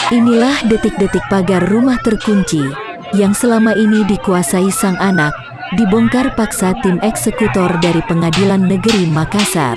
Inilah detik-detik pagar rumah terkunci yang selama ini dikuasai sang anak, dibongkar paksa tim eksekutor dari Pengadilan Negeri Makassar.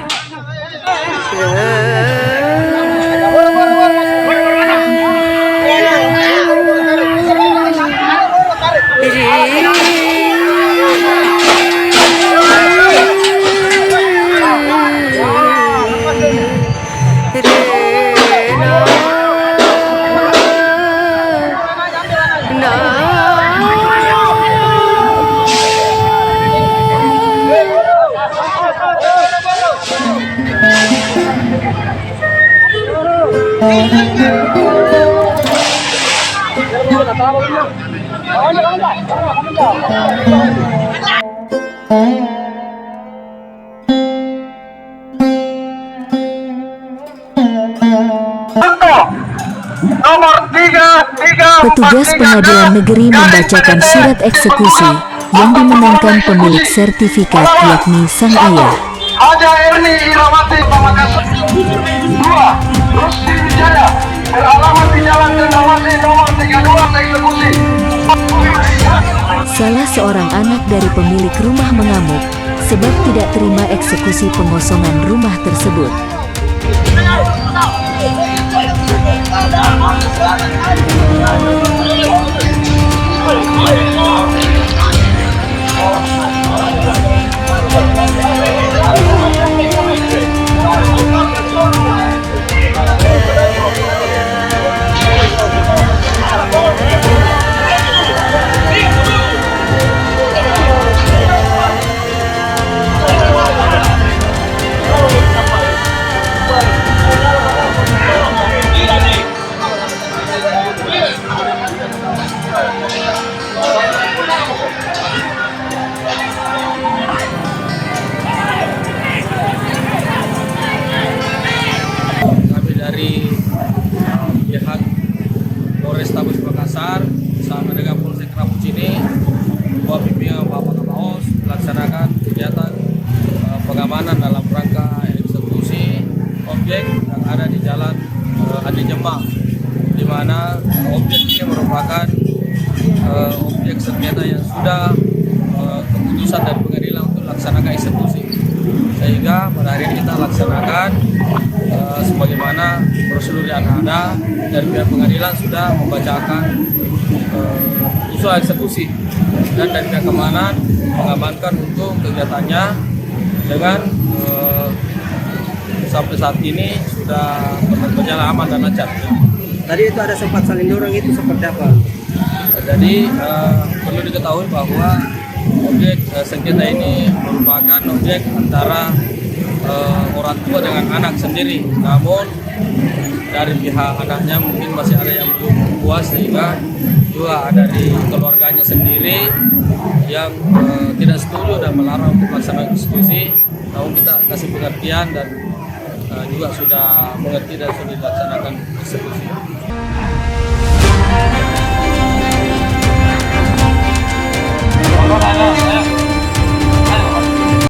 Petugas Pengadilan Negeri membacakan surat eksekusi yang dimenangkan pemilik sertifikat, yakni sang ayah. Haja Erni Irawati Pamakassar 2 Rusdi Wijaya beralamat di Jalan Cendrawasih nomor 32 eksekusi. Salah seorang anak dari pemilik rumah mengamuk sebab tidak terima eksekusi pengosongan rumah tersebut. Kami dari pihak Polrestabes Makassar bersama dengan Polsek Rapucini, bawah bimbingan Bapak Kapolres, melaksanakan kegiatan pengamanan dalam rangka eksekusi objek yang ada di Jalan Adi Jembang, di mana objek ini merupakan objek sengketa yang sudah keputusan dari pengadilan untuk melaksanakan eksekusi, sehingga pada hari ini kita laksanakan sebagaimana prosedur yang ada, dan pihak pengadilan sudah membacakan usul eksekusi, dan dari pihak keamanan mengamankan untuk kegiatannya dengan sampai saat ini sudah berjalan aman dan lancar. Tadi itu ada sempat saling dorong, itu seperti apa? Jadi perlu diketahui bahwa objek sengketa ini merupakan objek antara orang tua dengan anak sendiri, namun dari pihak anaknya mungkin masih ada yang belum puas, sehingga juga ada dari keluarganya sendiri yang tidak setuju dan melarang untuk melaksanakan eksekusi. Namun kita kasih pengertian dan juga sudah mengerti dan sudah dilaksanakan eksekusi.